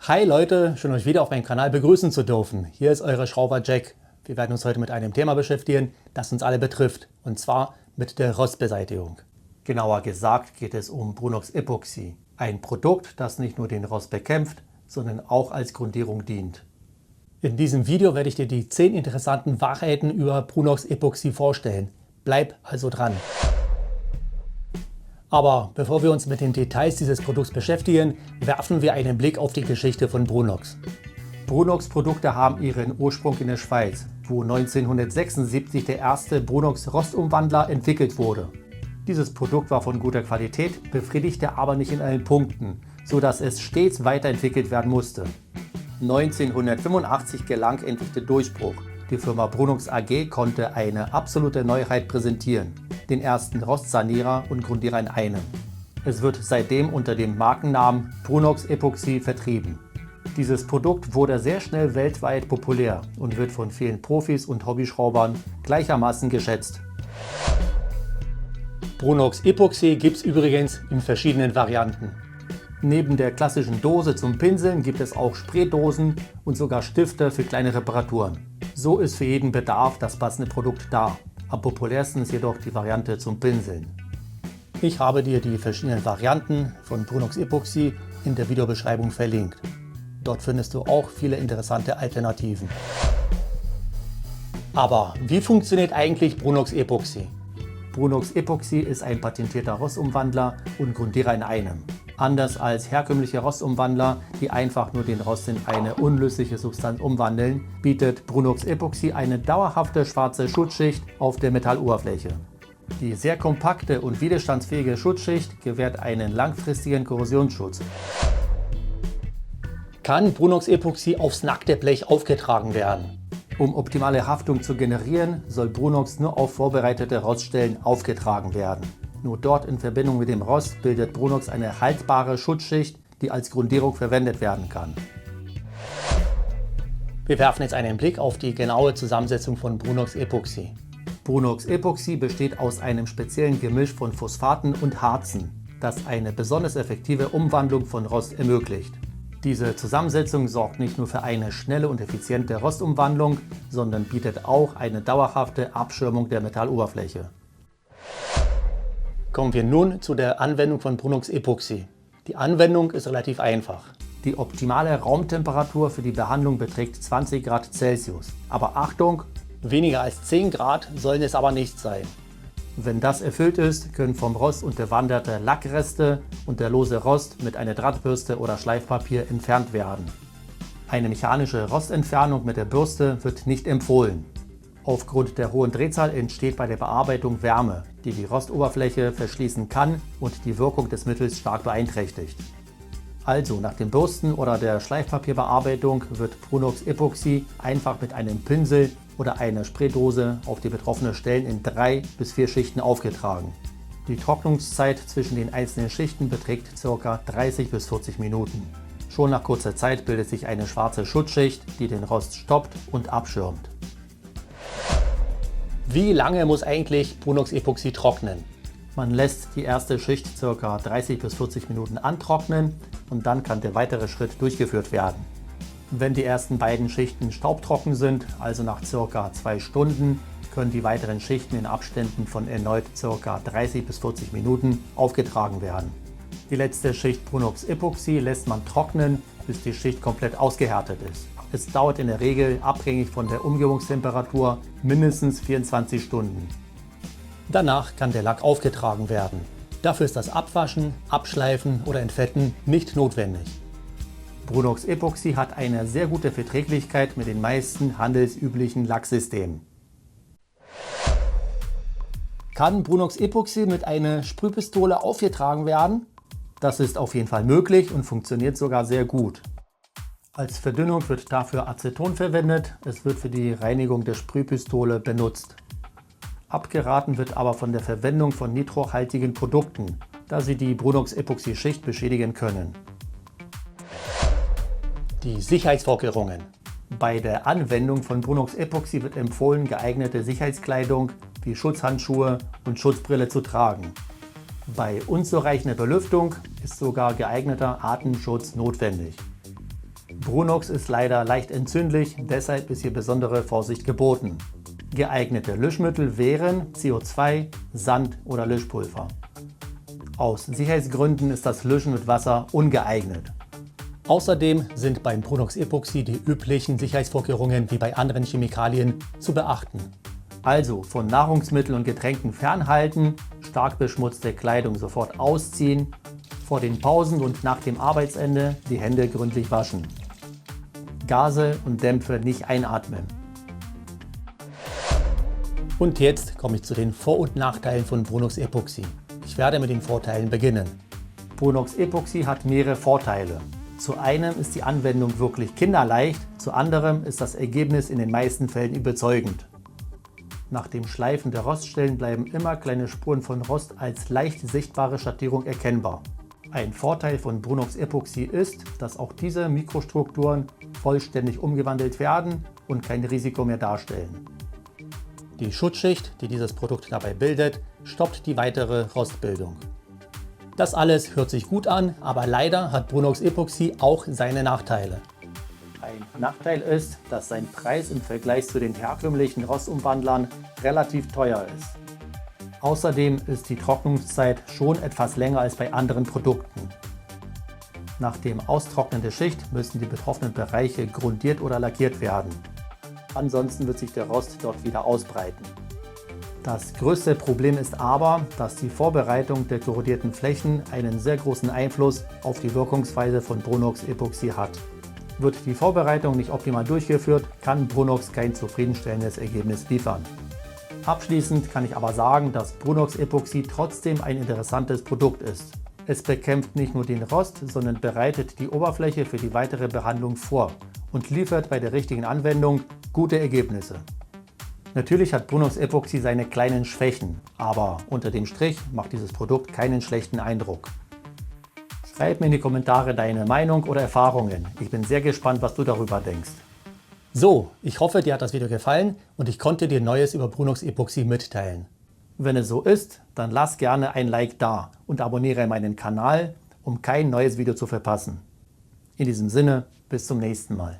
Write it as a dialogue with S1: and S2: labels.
S1: Hi Leute, schön euch wieder auf meinem Kanal begrüßen zu dürfen. Hier ist eure Schrauber Jack. Wir werden uns heute mit einem Thema beschäftigen, das uns alle betrifft, und zwar mit der Rostbeseitigung. Genauer gesagt geht es um Brunox Epoxy, ein Produkt, das nicht nur den Rost bekämpft, sondern auch als Grundierung dient. In diesem Video werde ich dir die 10 interessanten Wahrheiten über Brunox Epoxy vorstellen. Bleib also dran. Aber bevor wir uns mit den Details dieses Produkts beschäftigen, werfen wir einen Blick auf die Geschichte von Brunox. Brunox-Produkte haben ihren Ursprung in der Schweiz, wo 1976 der erste Brunox-Rostumwandler entwickelt wurde. Dieses Produkt war von guter Qualität, befriedigte aber nicht in allen Punkten, sodass es stets weiterentwickelt werden musste. 1985 gelang endlich der Durchbruch. Die Firma Brunox AG konnte eine absolute Neuheit präsentieren: den ersten Rostsanierer und Grundierer in einem. Es wird seitdem unter dem Markennamen Brunox Epoxy vertrieben. Dieses Produkt wurde sehr schnell weltweit populär und wird von vielen Profis und Hobbyschraubern gleichermaßen geschätzt. Brunox Epoxy gibt es übrigens in verschiedenen Varianten. Neben der klassischen Dose zum Pinseln gibt es auch Spraydosen und sogar Stifte für kleine Reparaturen. So ist für jeden Bedarf das passende Produkt da. Am populärsten ist jedoch die Variante zum Pinseln. Ich habe dir die verschiedenen Varianten von Brunox Epoxy in der Videobeschreibung verlinkt. Dort findest du auch viele interessante Alternativen. Aber wie funktioniert eigentlich Brunox Epoxy? Brunox Epoxy ist ein patentierter Rostumwandler und Grundierer in einem. Anders als herkömmliche Rostumwandler, die einfach nur den Rost in eine unlösliche Substanz umwandeln, bietet Brunox Epoxy eine dauerhafte schwarze Schutzschicht auf der Metalloberfläche. Die sehr kompakte und widerstandsfähige Schutzschicht gewährt einen langfristigen Korrosionsschutz. Kann Brunox Epoxy aufs nackte Blech aufgetragen werden? Um optimale Haftung zu generieren, soll Brunox nur auf vorbereitete Roststellen aufgetragen werden. Nur dort in Verbindung mit dem Rost bildet Brunox eine haltbare Schutzschicht, die als Grundierung verwendet werden kann. Wir werfen jetzt einen Blick auf die genaue Zusammensetzung von Brunox Epoxy. Brunox Epoxy besteht aus einem speziellen Gemisch von Phosphaten und Harzen, das eine besonders effektive Umwandlung von Rost ermöglicht. Diese Zusammensetzung sorgt nicht nur für eine schnelle und effiziente Rostumwandlung, sondern bietet auch eine dauerhafte Abschirmung der Metalloberfläche. Kommen wir nun zu der Anwendung von Brunox Epoxy. Die Anwendung ist relativ einfach. Die optimale Raumtemperatur für die Behandlung beträgt 20 Grad Celsius. Aber Achtung, weniger als 10 Grad sollen es aber nicht sein. Wenn das erfüllt ist, können vom Rost unterwanderte Lackreste und der lose Rost mit einer Drahtbürste oder Schleifpapier entfernt werden. Eine mechanische Rostentfernung mit der Bürste wird nicht empfohlen. Aufgrund der hohen Drehzahl entsteht bei der Bearbeitung Wärme, die die Rostoberfläche verschließen kann und die Wirkung des Mittels stark beeinträchtigt. Also nach dem Bürsten oder der Schleifpapierbearbeitung wird Brunox Epoxy einfach mit einem Pinsel oder einer Spraydose auf die betroffenen Stellen in 3 bis 4 Schichten aufgetragen. Die Trocknungszeit zwischen den einzelnen Schichten beträgt ca. 30 bis 40 Minuten. Schon nach kurzer Zeit bildet sich eine schwarze Schutzschicht, die den Rost stoppt und abschirmt. Wie lange muss eigentlich Brunox Epoxy trocknen? Man lässt die erste Schicht ca. 30 bis 40 Minuten antrocknen und dann kann der weitere Schritt durchgeführt werden. Wenn die ersten beiden Schichten staubtrocken sind, also nach ca. 2 Stunden, können die weiteren Schichten in Abständen von erneut ca. 30 bis 40 Minuten aufgetragen werden. Die letzte Schicht Brunox Epoxy lässt man trocknen, bis die Schicht komplett ausgehärtet ist. Es dauert in der Regel, abhängig von der Umgebungstemperatur, mindestens 24 Stunden. Danach kann der Lack aufgetragen werden. Dafür ist das Abwaschen, Abschleifen oder Entfetten nicht notwendig. Brunox Epoxy hat eine sehr gute Verträglichkeit mit den meisten handelsüblichen Lacksystemen. Kann Brunox Epoxy mit einer Sprühpistole aufgetragen werden? Das ist auf jeden Fall möglich und funktioniert sogar sehr gut. Als Verdünnung wird dafür Aceton verwendet, es wird für die Reinigung der Sprühpistole benutzt. Abgeraten wird aber von der Verwendung von nitrohaltigen Produkten, da sie die Brunox Epoxy Schicht beschädigen können. Die Sicherheitsvorkehrungen. Bei der Anwendung von Brunox Epoxy wird empfohlen, geeignete Sicherheitskleidung wie Schutzhandschuhe und Schutzbrille zu tragen. Bei unzureichender Belüftung ist sogar geeigneter Atemschutz notwendig. Brunox ist leider leicht entzündlich, deshalb ist hier besondere Vorsicht geboten. Geeignete Löschmittel wären CO2, Sand oder Löschpulver. Aus Sicherheitsgründen ist das Löschen mit Wasser ungeeignet. Außerdem sind beim Brunox Epoxy die üblichen Sicherheitsvorkehrungen wie bei anderen Chemikalien zu beachten. Also von Nahrungsmitteln und Getränken fernhalten, stark beschmutzte Kleidung sofort ausziehen, vor den Pausen und nach dem Arbeitsende die Hände gründlich waschen. Gase und Dämpfe nicht einatmen. Und jetzt komme ich zu den Vor- und Nachteilen von Brunox Epoxy. Ich werde mit den Vorteilen beginnen. Brunox Epoxy hat mehrere Vorteile. Zu einem ist die Anwendung wirklich kinderleicht, zu anderem ist das Ergebnis in den meisten Fällen überzeugend. Nach dem Schleifen der Roststellen bleiben immer kleine Spuren von Rost als leicht sichtbare Schattierung erkennbar. Ein Vorteil von Brunox Epoxy ist, dass auch diese Mikrostrukturen vollständig umgewandelt werden und kein Risiko mehr darstellen. Die Schutzschicht, die dieses Produkt dabei bildet, stoppt die weitere Rostbildung. Das alles hört sich gut an, aber leider hat Brunox Epoxy auch seine Nachteile. Ein Nachteil ist, dass sein Preis im Vergleich zu den herkömmlichen Rostumwandlern relativ teuer ist. Außerdem ist die Trocknungszeit schon etwas länger als bei anderen Produkten. Nach dem Austrocknen der Schicht müssen die betroffenen Bereiche grundiert oder lackiert werden. Ansonsten wird sich der Rost dort wieder ausbreiten. Das größte Problem ist aber, dass die Vorbereitung der korrodierten Flächen einen sehr großen Einfluss auf die Wirkungsweise von Brunox Epoxy hat. Wird die Vorbereitung nicht optimal durchgeführt, kann Brunox kein zufriedenstellendes Ergebnis liefern. Abschließend kann ich aber sagen, dass Brunox Epoxy trotzdem ein interessantes Produkt ist. Es bekämpft nicht nur den Rost, sondern bereitet die Oberfläche für die weitere Behandlung vor und liefert bei der richtigen Anwendung gute Ergebnisse. Natürlich hat Brunox Epoxy seine kleinen Schwächen, aber unter dem Strich macht dieses Produkt keinen schlechten Eindruck. Schreib mir in die Kommentare deine Meinung oder Erfahrungen. Ich bin sehr gespannt, was du darüber denkst. So, ich hoffe, dir hat das Video gefallen und ich konnte dir Neues über Brunox Epoxy mitteilen. Wenn es so ist, dann lass gerne ein Like da und abonniere meinen Kanal, um kein neues Video zu verpassen. In diesem Sinne, bis zum nächsten Mal.